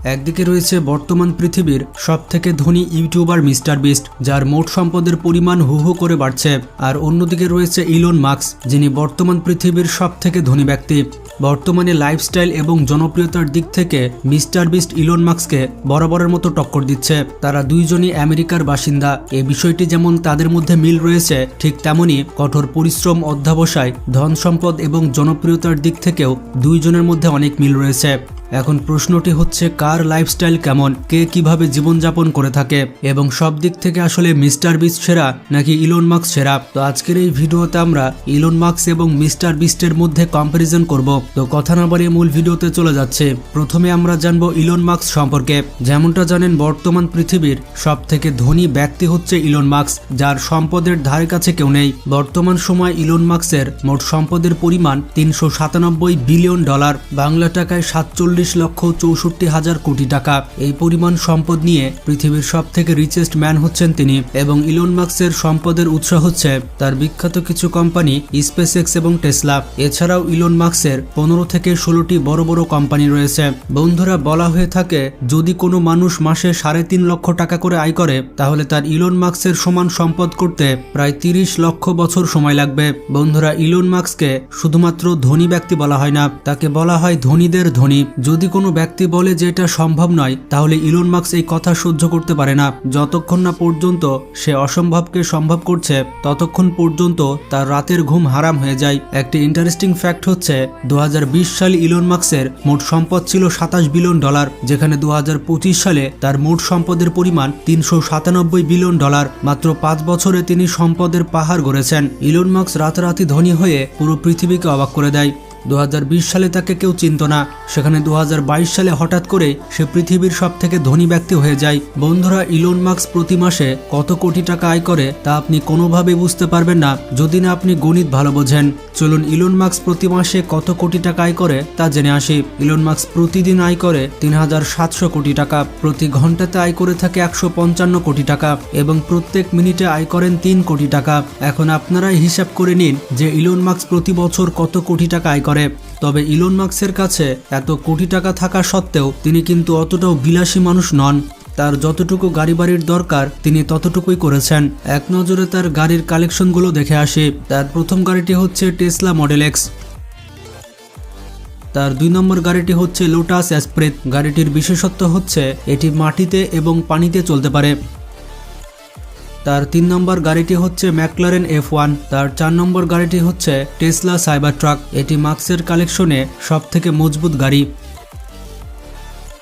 একদিকে রয়েছে বর্তমান পৃথিবীর সবথেকে ধনী ইউটিউবার মিস্টার বিস্ট, যার মোট সম্পদের পরিমাণ হু হু করে বাড়ছে। আর অন্যদিকে রয়েছে ইলন মাস্ক, যিনি বর্তমান পৃথিবীর সবথেকে ধনী ব্যক্তি। বর্তমানে লাইফস্টাইল এবং জনপ্রিয়তার দিক থেকে মিস্টার বিস্ট ইলন মাস্ককে বরাবরের মতো টক্কর দিচ্ছে। তারা দুইজনই আমেরিকার বাসিন্দা। এই বিষয়টি যেমন তাদের মধ্যে মিল রয়েছে, ঠিক তেমনই কঠোর পরিশ্রম, অধ্যবসায়, ধন সম্পদ এবং জনপ্রিয়তার দিক থেকেও দুইজনের মধ্যে অনেক মিল রয়েছে। এখন প্রশ্নটি হচ্ছে, কার লাইফস্টাইল কেমন, কে কিভাবে জীবনযাপন করে থাকে এবং সব দিক থেকে আসলে মিস্টার বিস্ট সেরা নাকি ইলন মাস্ক সেরা? তো আজকের এই ভিডিওতে আমরা ইলন মাস্ক এবং মিস্টার বিস্টের মধ্যে কম্পারিজন করব। তো কথা না বাড়িয়ে মূল ভিডিওতে চলে যাচ্ছে। প্রথমে আমরা জানবো ইলন মাস্ক সম্পর্কে। যেমনটা জানেন, বর্তমান পৃথিবীর সব থেকে ধনী ব্যক্তি হচ্ছে ইলন মাস্ক, যার সম্পদের ধারে কাছে কেউ নেই। বর্তমান সময় ইলন মাস্কের মোট সম্পদের পরিমাণ $397 বিলিয়ন, বাংলা টাকায় 47,64,000 কোটি টাকা। এই পরিমাণ সম্পদ নিয়ে পৃথিবীর সব থেকে রিচেস্ট ম্যান হচ্ছেন তিনি। এবং ইলন মাস্কের সম্পদের উৎস হচ্ছে তার বিখ্যাত কিছু কোম্পানি স্পেসএক্স এবং টেসলা। এছাড়াও ইলন মাস্কের 15 থেকে 16টি বড় বড় কোম্পানি রয়েছে। বন্ধুরা, বলা হয়ে থাকে যদি কোনো মানুষ মাসে 3.5 লক্ষ টাকা করে আয় করে, তাহলে তার ইলন মাস্কের সমান সম্পদ করতে প্রায় 30 লক্ষ বছর সময় লাগবে। বন্ধুরা, ইলন মাস্ককে শুধুমাত্র ধনী ব্যক্তি বলা হয় না, তাকে বলা হয় ধনীদের ধনী। যদি কোনো ব্যক্তি বলে যে এটা সম্ভব নয়, তাহলে ইলন মাস্ক এই কথা সহ্য করতে পারে না। যতক্ষণ না পর্যন্ত সে অসম্ভবকে সম্ভব করছে, ততক্ষণ পর্যন্ত তার রাতের ঘুম হারাম হয়ে যায়। একটি ইন্টারেস্টিং ফ্যাক্ট হচ্ছে 2020 সালে ইলন মাস্কের মোট সম্পদ ছিল $27 বিলিয়ন, যেখানে 2025 সালে তার মোট সম্পদের পরিমাণ $397 বিলিয়ন। মাত্র 5 বছরে তিনি সম্পদের পাহাড় গড়েছেন। ইলন মাস্ক রাতারাতি ধনী হয়ে পুরো পৃথিবীকে অবাক করে দেয়। 2020 সালে তাকে কেউ চিনত না, সেখানে 2022 সালে হঠাৎ করে সে পৃথিবীর সব থেকে ধনী ব্যক্তি হয়ে যায়। বন্ধুরা, ইলন মাস্ক প্রতি মাসে কত কোটি টাকা আয় করে তা আপনি কোনোভাবে বুঝতে পারবেন না যদি না আপনি গণিত ভালো বোঝেন। চলুন ইলন মাস্ক প্রতি মাসে কত কোটি টাকা আয় করে তা জেনে আসি। ইলন মাস্ক প্রতিদিন আয় করে 3700 কোটি টাকা, প্রতি ঘন্টাতে আয় করে থাকে 155 কোটি টাকা এবং প্রত্যেক মিনিটে আয় করেন 3 কোটি টাকা। এখন আপনারাই হিসাব করে নিন যে ইলন মাস্ক প্রতি বছর কত কোটি টাকা আয় করে। তবে ইলন মাস্কের কাছে এত কোটি টাকা থাকা সত্ত্বেও তিনি কিন্তু অতটাও বিলাসী মানুষ নন। তার যতটুকু গাড়ি বাড়ির দরকার তিনি ততটুকুই করেছেন। এক নজরে তার গাড়ির কালেকশনগুলো দেখে আসি। তার প্রথম গাড়িটি হচ্ছে টেসলা মডেল এক্স। তার 2 নম্বর গাড়িটি হচ্ছে লোটাস এসপ্রেস। গাড়িটির বিশেষত্ব হচ্ছে এটি মাটিতে এবং পানিতে চলতে পারে। তার 3 নম্বর গাড়িটি হচ্ছে ম্যাকলারেন F1। তার 4 নম্বর গাড়িটি হচ্ছে টেসলা সাইবার ট্রাক। এটি মাস্কের কালেকশনে সব থেকে মজবুত গাড়ি।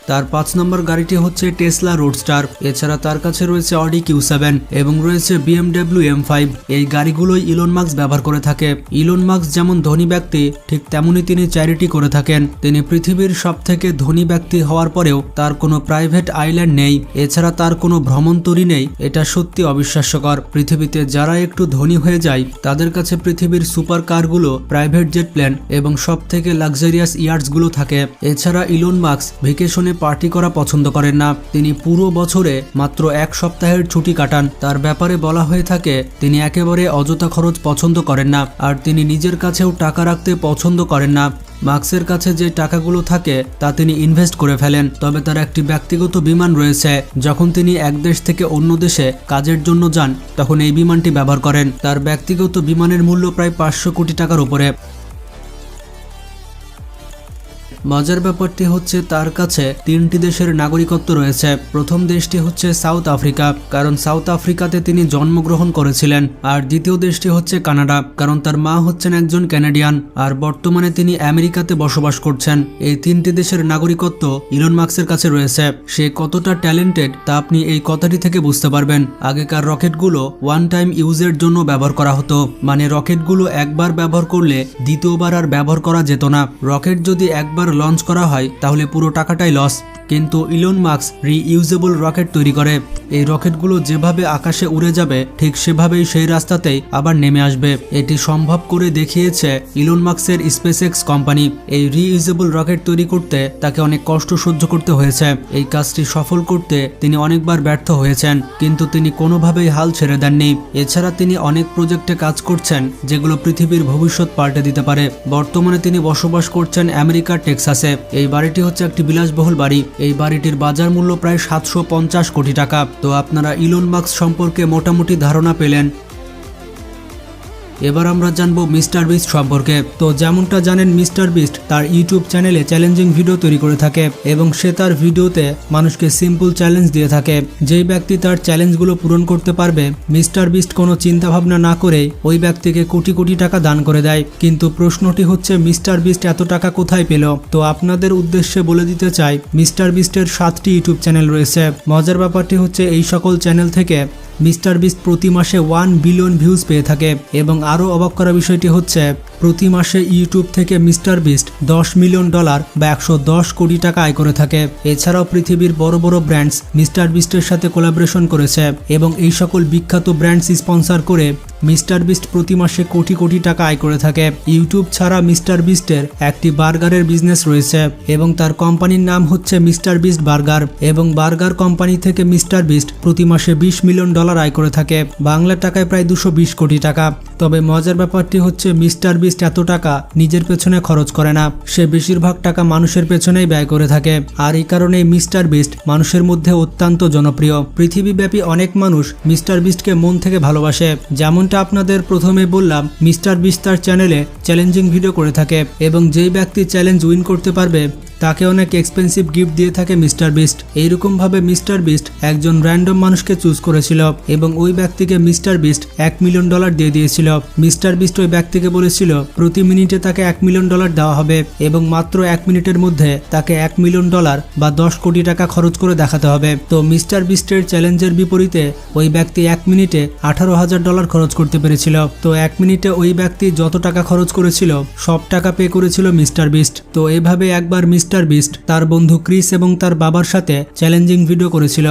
তার 5 নম্বর গাড়িটি হচ্ছে টেসলা রোডস্টার। এছাড়া তার কাছে রয়েছে অডি Q7 এবং রয়েছে BMW M5। এই গাড়িগুলোই ইলন মাস্ক ব্যবহার করে থাকে। ইলন মাস্ক যেমন ধনী ব্যক্তি, ঠিক তেমনি তিনি চ্যারিটি করে থাকেন। তিনি পৃথিবীর সব থেকে ধনী ব্যক্তি হওয়ার পরেও তার কোনো প্রাইভেট আইল্যান্ড নেই, এছাড়া তার কোনো ভ্রমণতরী নেই। এটা সত্যি অবিশ্বাস্যকর। পৃথিবীতে যারা একটু ধনী হয়ে যায় তাদের কাছে পৃথিবীর সুপার কারগুলো, প্রাইভেট জেট প্লেন এবং সব থেকে লাক্সারিয়াস ইয়ার্ডসগুলো থাকে। এছাড়া ইলন মাস্ক ভ্যাকেশনে পার্টি করা পছন্দ করেন না। তিনি পুরো বছরে মাত্র 1 সপ্তাহের ছুটি কাটান। তার ব্যাপারে বলা হয়ে থাকে তিনি একেবারে অযথা খরচ পছন্দ করেন না, আর তিনি নিজের কাছেও টাকা রাখতে পছন্দ করেন না। মাস্কের কাছে যে টাকাগুলো থাকে তা তিনি ইনভেস্ট করে ফেলেন। তবে তার একটি ব্যক্তিগত বিমান রয়েছে। যখন তিনি এক দেশ থেকে অন্য দেশে কাজের জন্য যান, তখন এই বিমানটি ব্যবহার করেন। তার ব্যক্তিগত বিমানের মূল্য প্রায় 500 কোটি টাকার উপরে। মজার ব্যাপারটি হচ্ছে তার কাছে 3টি দেশের নাগরিকত্ব রয়েছে। প্রথম দেশটি হচ্ছে সাউথ আফ্রিকা, কারণ সাউথ আফ্রিকাতে তিনি জন্মগ্রহণ করেছিলেন। আর দ্বিতীয় দেশটি হচ্ছে কানাডা, কারণ তার মা হচ্ছেন একজন কানাডিয়ান আর বর্তমানে তিনি আমেরিকাতে বসবাস করছেন। এই 3টি দেশের নাগরিকত্ব ইলন মাস্কের কাছে রয়েছে। সে কতটা ট্যালেন্টেড তা আপনি এই কথাটি থেকে বুঝতে পারবেন। আগেকার রকেটগুলো ওয়ান টাইম ইউজের জন্য ব্যবহার করা হতো, মানে রকেটগুলো একবার ব্যবহার করলে দ্বিতীয়বার আর ব্যবহার করা যেত না। রকেট যদি একবার লঞ্চ করা হয় তাহলে পুরো টাকাটাই লস। কিন্তু ইলন মাস্ক রিইউজেবল রকেট তৈরি করে। এই রকেটগুলো যেভাবে আকাশে উড়ে যাবে ঠিক সেভাবেই সেই রাস্তাতেই আবার নেমে আসবে। এটি সম্ভব করে দেখিয়েছে ইলন মাস্কের স্পেসএক্স কোম্পানি। এই রিইউজেবল রকেট তৈরি করতে তাকে অনেক কষ্ট সহ্য করতে হয়েছে। এই কাজটি সফল করতে তিনি অনেকবার ব্যর্থ হয়েছেন, কিন্তু তিনি কোনোভাবেই হাল ছেড়ে দেননি। এছাড়া তিনি অনেক প্রজেক্টে কাজ করছেন যেগুলো পৃথিবীর ভবিষ্যৎ পাল্টে দিতে পারে। বর্তমানে তিনি বসবাস করছেন আমেরিকার টেক্সাস কমপ্লেক্স আছে। এই বাড়িটি হচ্ছে একটি বিলাসবহুল বাড়ি। এই বাড়িটির বাজার মূল্য প্রায় 750 কোটি টাকা। তো আপনারা ইলন মাস্ক সম্পর্কে মোটামুটি ধারণা পেলেন। এবার আমরা জানবো মিস্টার বিস্ট সম্পর্কে। তো যেমনটা জানেন, মিস্টার বিস্ট তার ইউটিউব চ্যানেলে চ্যালেঞ্জিং ভিডিও তৈরি করে থাকে এবং সে তার ভিডিওতে মানুষকে সিম্পল চ্যালেঞ্জ দিয়ে থাকে। যেই ব্যক্তি তার চ্যালেঞ্জগুলো পূরণ করতে পারবে, মিস্টার বিস্ট কোনো চিন্তা ভাবনা না করে ওই ব্যক্তিকে কোটি কোটি টাকা দান করে দেয়। কিন্তু প্রশ্নটি হচ্ছে, মিস্টার বিস্ট এত টাকা কোথায় পেল? তো আপনাদের উদ্দেশ্যে বলে দিতে চাই, মিস্টার বিস্টের 7টি ইউটিউব চ্যানেল রয়েছে। মজার ব্যাপারটি হচ্ছে, এই সকল চ্যানেল থেকে মিস্টার বিস্ট প্রতি মাসে 1 বিলিয়ন ভিউজ পেয়ে থাকে। এবং আরও অবাক করা বিষয়টি হচ্ছে, প্রতি মাসে ইউটিউব থেকে মিস্টার বিস্ট $10 মিলিয়ন বা 110 কোটি টাকা আয় করে থাকে। এছাড়াও পৃথিবীর বড় বড় ব্র্যান্ডস মিস্টার বিস্টের সাথে কোলাবোরেশন করেছে এবং এই সকল বিখ্যাত ব্র্যান্ডস স্পন্সর করে মিস্টার বিস্ট প্রতি মাসে কোটি কোটি টাকা আয় করে থাকে। ইউটিউব ছাড়া মিস্টার বিস্টের একটি বার্গারের বিজনেস রয়েছে এবং তার কোম্পানির নাম হচ্ছে মিস্টার বিস্ট বার্গার। এবং বার্গার কোম্পানি থেকে মিস্টার বিস্ট প্রতি মাসে $20 মিলিয়ন আয় করে থাকে, বাংলা টাকায় প্রায় 220 কোটি টাকা। তবে মজার ব্যাপারটি হচ্ছে, মিস্টার বিস্ট এত টাকা নিজের পেছনে খরচ করে না, সে বেশিরভাগ টাকা মানুষের পেছনেই ব্যয় করে থাকে। আর এই কারণেই মিস্টার বিস্ট মানুষের মধ্যে অত্যন্ত জনপ্রিয়। পৃথিবীব্যাপী অনেক মানুষ মিস্টার বিস্টকে মন থেকে ভালোবাসে। যেমনটা আপনাদের প্রথমে বললাম, মিস্টার বিস্ট তার চ্যানেলে চ্যালেঞ্জিং ভিডিও করে থাকে এবং যেই ব্যক্তি চ্যালেঞ্জ উইন করতে পারবে তাকে অনেক এক্সপেন্সিভ গিফট দিয়ে থাকে মিস্টার বিস্ট। এইরকম ভাবে মিস্টার বিস্ট একজন র্যান্ডম মানুষকে চুজ করেছিল এবং ওই ব্যক্তিকে মিস্টার বিস্ট $1 মিলিয়ন দিয়ে দিয়েছিল। মিস্টার বিস্ট ওই ব্যক্তিকে বলেছিল প্রতি মিনিটে তাকে $1 মিলিয়ন দেওয়া হবে এবং মাত্র 1 মিনিটের মধ্যে তাকে $1 মিলিয়ন বা 10 কোটি টাকা খরচ করে দেখাতে হবে। তো মিস্টার বিস্টের চ্যালেঞ্জের বিপরীতে ওই ব্যক্তি 1 মিনিটে $18,000 খরচ করতে পেরেছিল। তো 1 মিনিটে ওই ব্যক্তি যত টাকা খরচ করেছিল সব টাকা পে করেছিল মিস্টার বিস্ট। তো এভাবে একবার মিস্টার বিস্ট তার বন্ধু ক্রিস এবং তার বাবার সাথে চ্যালেঞ্জিং ভিডিও করেছিল।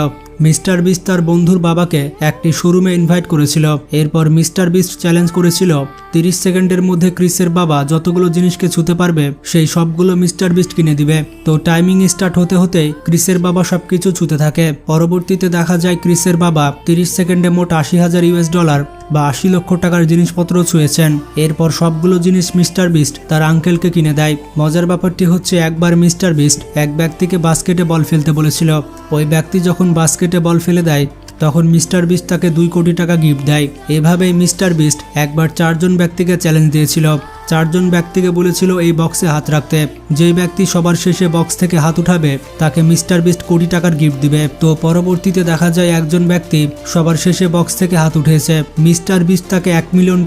মিস্টার বিস্ট তার বন্ধুর বাবাকে একটি শোরুমে ইনভাইট করেছিল। এরপর মিস্টার বিস্ট চ্যালেঞ্জ করেছিল 30 সেকেন্ডের মধ্যে ক্রিসের বাবা যতগুলো জিনিসকে ছুঁতে পারবে সেই সবগুলো মিস্টার বিস্ট কিনে দিবে। তো টাইমিং স্টার্ট হতে হতেই ক্রিসের বাবা সবকিছু ছুঁতে থাকে। পরবর্তীতে দেখা যায় ক্রিসের বাবা 30 সেকেন্ডে মোট $80,000 বা 80 লক্ষ টাকার জিনিসপত্র ছুঁয়েছেন। এরপর সবগুলো জিনিস মিস্টার বিস্ট তার আঙ্কেলকে কিনে দেয়। মজার ব্যাপারটি হচ্ছে, একবার মিস্টার বিস্ট এক ব্যক্তিকে বাস্কেটে বল ফেলতে বলেছিল। ওই ব্যক্তি যখন বাস্কেটে বল ফেলে দেয় তখন মিস্টার বিস্ট তাকে 2 কোটি টাকা গিফট দেয়। এভাবেই মিস্টার বিস্ট একবার 4 জন ব্যক্তিকে চ্যালেঞ্জ দিয়েছিল। 4 জন ব্যক্তিকে বলেছিল এই বক্সে হাত রাখতে। যেই ব্যক্তি সবার শেষে বক্স থেকে হাত উঠাবে তাকে মিস্টার বিস্ট কোটি টাকার গিফট দিবে। তো পরবর্তীতে দেখা যায় একজন ব্যক্তি সবার শেষে বক্স থেকে হাত উঠেছে। মিস্টার বিস্ট তাকে $1 মিলিয়ন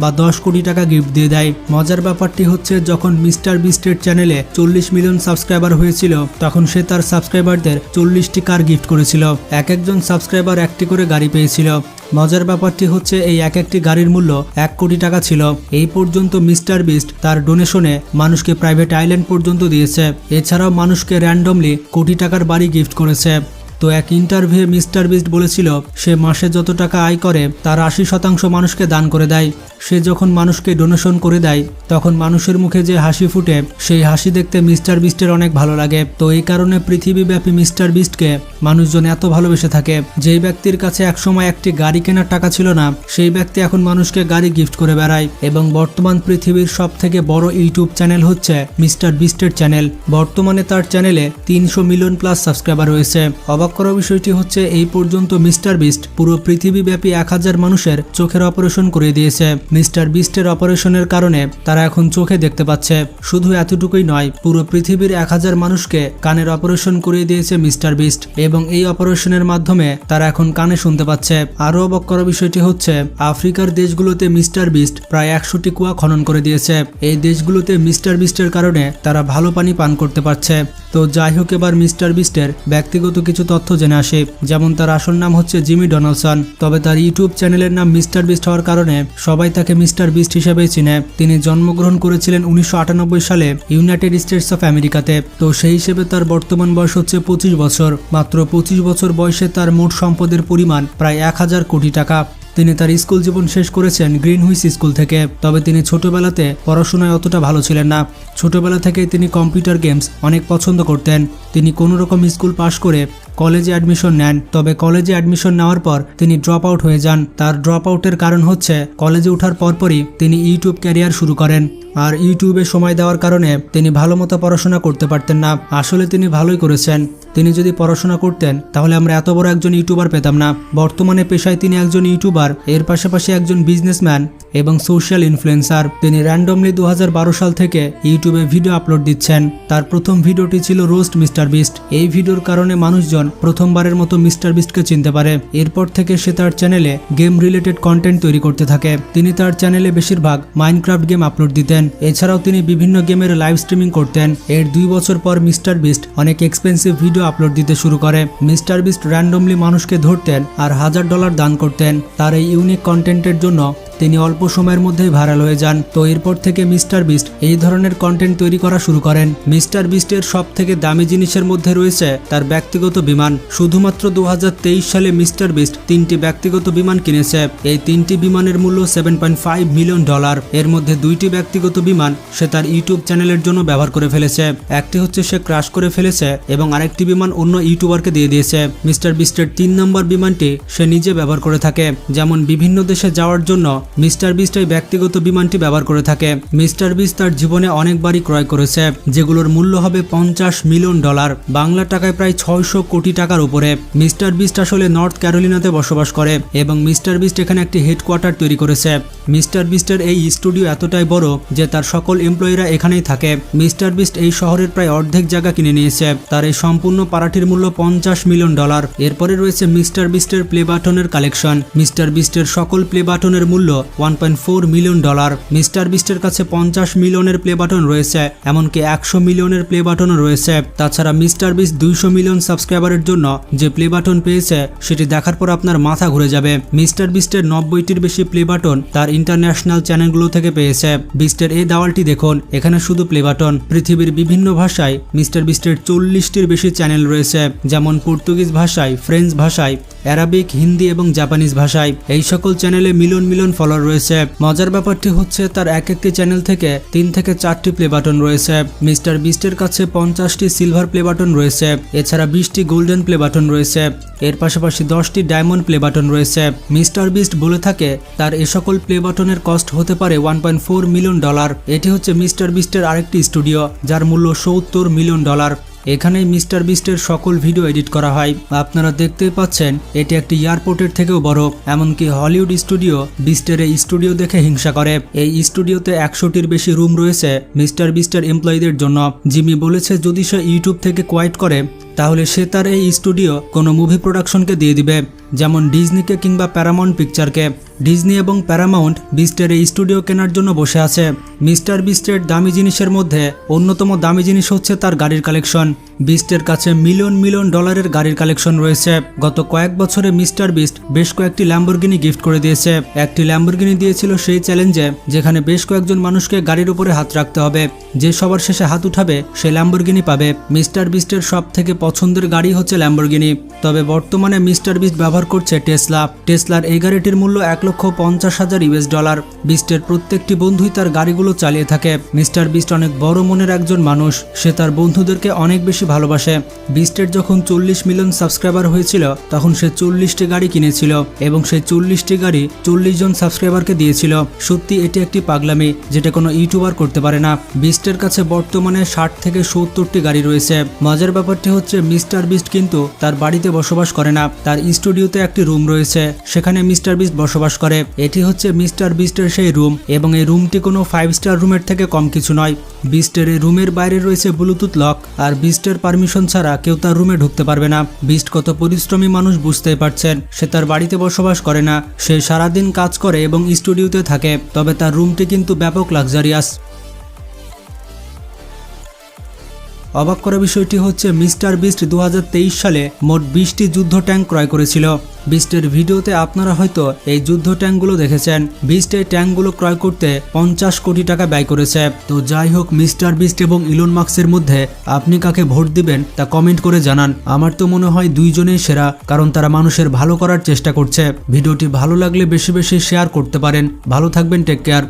বা 10 কোটি টাকা গিফট দিয়ে দেয়। মজার ব্যাপারটি হচ্ছে, যখন মিস্টার বিস্টের চ্যানেলে 40 মিলিয়ন সাবস্ক্রাইবার হয়েছিল তখন সে তার সাবস্ক্রাইবারদের 40টি কার গিফট করেছিল। এক একজন সাবস্ক্রাইবার একটি করে গাড়ি পেয়েছিল। মজার ব্যাপারটি হচ্ছে, এই এক একটি গাড়ির মূল্য 1 কোটি টাকা ছিল। এই পর্যন্ত মিস্টার বিস্ট তার ডোনেশনে মানুষকে প্রাইভেট আইল্যান্ড পর্যন্ত দিয়েছে। এছাড়াও মানুষকে র্যান্ডমলি কোটি টাকার বাড়ি গিফট করেছে। তো এক ইন্টারভিউয়ে মিস্টার বিস্ট বলেছিল সে মাসে যত টাকা আয় করে তার 80% মানুষকে দান করে দেয়। সে যখন মানুষকে ডোনেশন করে দেয় তখন মানুষের মুখে যে হাসি ফুটে সেই হাসি দেখতে মিস্টার বিস্টের অনেক ভালো লাগে। তো এই কারণে পৃথিবীব্যাপী মিস্টার বিস্টকে মানুষজন এত ভালোবেসে থাকে। যেই ব্যক্তির কাছে একসময় একটি গাড়ি কেনার টাকা ছিল না সেই ব্যক্তি এখন মানুষকে গাড়ি গিফট করে বেড়ায়। এবং বর্তমান পৃথিবীর সব থেকে বড় ইউটিউব চ্যানেল হচ্ছে মিস্টার বিস্টের চ্যানেল। বর্তমানে তার চ্যানেলে 300 মিলিয়ন প্লাস সাবস্ক্রাইবার রয়েছে। অবাক করা বিষয়টি হচ্ছে, এই পর্যন্ত মিস্টার বিস্ট পুরো পৃথিবীব্যাপী 1000 মানুষের চোখের অপারেশন করে দিয়েছে। মিস্টার বিস্টের অপারেশনের কারণে তারা এখন চোখে দেখতে পাচ্ছে। শুধু এতটুকুই নয়, পুরো পৃথিবীর 1000 মানুষকে কানের অপারেশন করিয়ে দিয়েছে মিস্টার বিস্ট এবং এই অপারেশনের মাধ্যমে তারা এখন কানে শুনতে পাচ্ছে। আরও অবাক করা বিষয়টি হচ্ছে, আফ্রিকার দেশগুলোতে মিস্টার বিস্ট প্রায় 100টি কুয়া খনন করে দিয়েছে। এই দেশগুলোতে মিস্টার বিস্টের কারণে তারা ভালো পানি পান করতে পারছে। তো যাই হোক, এবার মিস্টার বিস্টের ব্যক্তিগত কিছু তথ্য জেনে আসে। যেমন তার আসল নাম হচ্ছে জিমি ডোনালসন, তবে তার ইউটিউব চ্যানেলের নাম মিস্টার বিস্ট হওয়ার কারণে সবাই তাকে মিস্টার বিস্ট হিসেবেই চিনে। তিনি জন্মগ্রহণ করেছিলেন 1998 সালে ইউনাইটেড স্টেটস অফ আমেরিকাতে। তো সেই হিসেবে তার বর্তমান বয়স হচ্ছে 25 বছর। মাত্র 25 বছর বয়সে তার মোট সম্পদের পরিমাণ প্রায় 1000 কোটি টাকা। তিনি তার স্কুল জীবন শেষ করেছেন গ্রিনহুইচ স্কুল থেকে। তবে তিনি ছোটবেলাতে পড়াশোনায় অতটা ভালো ছিলেন না। ছোটবেলা থেকেই তিনি কম্পিউটার গেমস অনেক পছন্দ করতেন। তিনি কোনো রকম স্কুল পাশ করে কলেজে অ্যাডমিশন নেন। তবে কলেজে অ্যাডমিশন নেওয়ার পর তিনি ড্রপ আউট হয়ে যান। তার ড্রপ আউটের কারণ হচ্ছে কলেজে ওঠার পরপরই তিনি ইউটিউব ক্যারিয়ার শুরু করেন। আর ইউটিউবে সময় দেওয়ার কারণে তিনি ভালো মতো পড়াশোনা করতে পারতেন না। আসলে তিনি ভালোই করেছেন। তিনি যদি পড়াশোনা করতেন তাহলে আমরা এত বড় একজন ইউটিউবার পেতাম না। বর্তমানে পেশায় তিনি একজন ইউটিউবার, এর পাশাপাশি একজন বিজনেসম্যান এবং সোশ্যাল ইনফ্লুয়েন্সার। তিনি র্যান্ডমলি 2012 সাল থেকে ইউটিউবে ভিডিও আপলোড দিচ্ছেন। তার প্রথম ভিডিওটি ছিল রোস্ট মিস্টার বিস্ট। এই ভিডিওর কারণে মানুষজন প্রথমবারের মতো মিস্টার বিস্টকে চিনতে পারে। এরপর থেকে সে তার চ্যানেলে গেম রিলেটেড কন্টেন্ট তৈরি করতে থাকে। তিনি তার চ্যানেলে বেশিরভাগ মাইনক্রাফট গেম আপলোড দিতেন। এছাড়াও তিনি বিভিন্ন গেমের লাইভ স্ট্রিমিং করতেন। এর 2 বছর পর মিস্টার বিস্ট অনেক এক্সপেন্সিভ ভিডিও আপলোড দিতে শুরু করে। মিস্টার বিস্ট র্যান্ডমলি মানুষকে ধরতেন আর $1000 দান করতেন। তার এই ইউনিক কন্টেন্টের জন্য তিনি অল্প সময়ের মধ্যেই ভাইরাল হয়ে যান। তো এরপর থেকে মিস্টার বিস্ট এই ধরনের কন্টেন্ট তৈরি করা শুরু করেন। মিস্টার বিস্টের সব থেকে দামি জিনিসের মধ্যে রয়েছে তার ব্যক্তিগত বিমান। শুধুমাত্র 2023 সালে মিস্টার বিস্ট 3টি ব্যক্তিগত বিমান কিনেছে। এই 3টি বিমানের মূল্য $7.5 মিলিয়ন। এর মধ্যে 2টি ব্যক্তিগত বিমান সে তার ইউটিউব চ্যানেলের জন্য ব্যবহার করে ফেলেছে। একটি হচ্ছে সে ক্র্যাশ করে ফেলেছে এবং আরেকটি বিমান অন্য ইউটিউবারকে দিয়ে দিয়েছে। মিস্টার বিস্টের 3 নম্বর বিমানটি সে নিজে ব্যবহার করে থাকে। যেমন বিভিন্ন দেশে যাওয়ার জন্য মিস্টার বিস্ট এই ব্যক্তিগত বিমানটি ব্যবহার করে থাকে। মিস্টার বিস্ট তার জীবনে অনেকবারই ক্রয় করেছে, যেগুলোর মূল্য হবে $50 মিলিয়ন, বাংলা টাকায় প্রায় 600 কোটি টাকার উপরে। মিস্টার বিস্ট আসলে নর্থ ক্যারোলিনাতে বসবাস করে এবং মিস্টার বিস্ট এখানে একটি হেডকোয়ার্টার তৈরি করেছে। মিস্টার বিস্টের এই স্টুডিও এতটাই বড় যে তার সকল এমপ্লয়িরা এখানেই থাকে। মিস্টার বিস্ট এই শহরের প্রায় অর্ধেক জায়গা কিনে নিয়েছে। তার এই সম্পূর্ণ পাড়াটির মূল্য $50 মিলিয়ন। এরপরে রয়েছে মিস্টার বিস্টের প্লে বাটনের কালেকশন। মিস্টার বিস্টের সকল প্লে বাটনের মূল্য $1.4 মিলিয়ন। মিস্টার বিস্টের কাছে 50 মিলিয়নের প্লে বাটন রয়েছে, এমনকি 100 মিলিয়নের প্লে বাটনও রয়েছে। তাছাড়া মিস্টার বিস্ট 200 মিলিয়ন সাবস্ক্রাইবারের জন্য যে প্লে বাটন পেয়েছে সেটি দেখার পর আপনার মাথা ঘুরে যাবে। মিস্টার বিস্টের 90টির বেশি প্লে বাটন তার ইন্টারন্যাশনাল চ্যানেলগুলো থেকে পেয়েছে। বিস্টের এই দেওয়ালটি দেখুন, এখানে শুধু প্লে বাটন। পৃথিবীর বিভিন্ন ভাষায় মিস্টার বিস্টের 40টির বেশি চ্যানেল রয়েছে, যেমন পর্তুগিজ ভাষায়, ফ্রেঞ্চ ভাষায়, অ্যারাবিক, হিন্দি এবং জাপানিজ ভাষায়। এই সকল চ্যানেলে মিলিয়ন মিলিয়ন ফলোয়ার রয়েছে। মজার ব্যাপারটি হচ্ছে তার এক একটি চ্যানেল থেকে 3 থেকে 4টি প্লে বাটন রয়েছে। মিস্টার বিস্টের কাছে 50টি সিলভার প্লে বাটন রয়েছে। এছাড়া 20টি গোল্ডেন প্লে বাটন রয়েছে। এর পাশাপাশি 10টি ডায়মন্ড প্লে বাটন রয়েছে। মিস্টার বিস্ট বলে থাকে তার এ সকল প্লে বাটনের কস্ট হতে পারে $1.4 মিলিয়ন। এটি হচ্ছে মিস্টার বিস্টের আরেকটি স্টুডিও যার মূল্য $70 মিলিয়ন। এখানেই মিস্টার বিস্টের সকল ভিডিও এডিট করা হয়। আপনারা দেখতেই পাচ্ছেন এটি একটি এয়ারপোর্টের থেকেও বড়। এমনকি হলিউড স্টুডিও বিস্টের এই স্টুডিও দেখে হিংসা করে। এই স্টুডিওতে 100টির বেশি রুম রয়েছে মিস্টার বিস্টের এমপ্লয়ীদের জন্য। জিমি বলেছে যদি সে ইউটিউব থেকে কোয়াইট করে তাহলে সে তার এই স্টুডিও কোনো মুভি প্রোডাকশনকে দিয়ে দিবে, যেমন ডিজনিকে কিংবা প্যারামাউন্ট পিকচারকে। ডিজনি এবং প্যারামাউন্ট বিস্টের এই স্টুডিও কেনার জন্য বসে আছে। মিস্টার বিস্টের দামি জিনিসের মধ্যে অন্যতম দামি জিনিস হচ্ছে তার গাড়ির কালেকশন। বিস্টের কাছে মিলিয়ন মিলিয়ন ডলারের গাড়ির কালেকশন রয়েছে। গত কয়েক বছরে মিস্টার বিস্ট বেশ কয়েকটি ল্যাম্বরগিনি গিফট করে দিয়েছে। একটি ল্যাম্বরগিনি দিয়েছিল সেই চ্যালেঞ্জে, যেখানে বেশ কয়েকজন মানুষকে গাড়ির উপরে হাত রাখতে হবে। যে সবার শেষে হাত উঠাবে সে ল্যাম্বরগিনি পাবে। মিস্টার বিস্টের সব থেকে পছন্দের গাড়ি হচ্ছে ল্যাম্বরগিনি। তবে বর্তমানে মিস্টার বিস্ট ব্যবহার করছে টেসলা। টেসলার এই গাড়িটির মূল্য $1,50,000। বিস্টের প্রত্যেকটি বন্ধুই তার গাড়িগুলো চালিয়ে থাকে। মিস্টার বিস্ট অনেক বড় মনের একজন মানুষ। সে তার বন্ধুদেরকে অনেক বেশি ভালোবাসে। বিস্টের যখন 40 মিলিয়ন সাবস্ক্রাইবার হয়েছিল তখন সে 40টি গাড়ি কিনেছিল এবং সেই 40টি গাড়ি 40 জন সাবস্ক্রাইবারকে দিয়েছিল। সত্যি এটি একটি পাগলামি যেটা কোনো ইউটিউবার করতে পারে না। বিস্টের কাছে বর্তমানে 60 থেকে 70টি গাড়ি রয়েছে। মজার ব্যাপারটি হচ্ছে মিস্টার বিস্ট কিন্তু তার বাড়িতে বসবাস করে না। তার স্টুডিওতে একটি রুম রয়েছে, সেখানে মিস্টার বিস্ট বসবাস করে। এটি হচ্ছে মিস্টার বিস্টের সেই রুম এবং এই রুমটি কোনো 5 স্টার রুমের থেকে কম কিছু নয়। বিস্টের এই রুমের বাইরে রয়েছে ব্লুটুথ লক, আর বিস্টের পারমিশন ছাড়া কেউ তার রুমে ঢুকতে পারবে না। বিস্ট কত পরিশ্রমী মানুষ বুঝতেই পারছেন। সে তার বাড়িতে বসবাস করে না, সে সারাদিন কাজ করে এবং স্টুডিওতে থাকে। তবে তার রুমটি কিন্তু ব্যাপক লাক্সারিয়াস। অবাক করা বিষয়টি হচ্ছে মিস্টার বিস্ট 2023 সালে মোট 20টি যুদ্ধ ট্যাঙ্ক ক্রয় করেছিল। বিস্টের ভিডিওতে আপনারা হয়তো এই যুদ্ধ ট্যাঙ্কগুলো দেখেছেন। বিস্ট এই ট্যাঙ্কগুলো ক্রয় করতে 50 কোটি টাকা ব্যয় করেছে। তো যাই হোক, মিস্টার বিস্ট এবং ইলন মাস্কের মধ্যে আপনি কাকে ভোট দিবেন তা কমেন্ট করে জানান। আমার তো মনে হয় দুইজনেই সেরা, কারণ তারা মানুষের ভালো করার চেষ্টা করছে। ভিডিওটি ভালো লাগলে বেশি বেশি শেয়ার করতে পারেন। ভালো থাকবেন, টেক কেয়ার।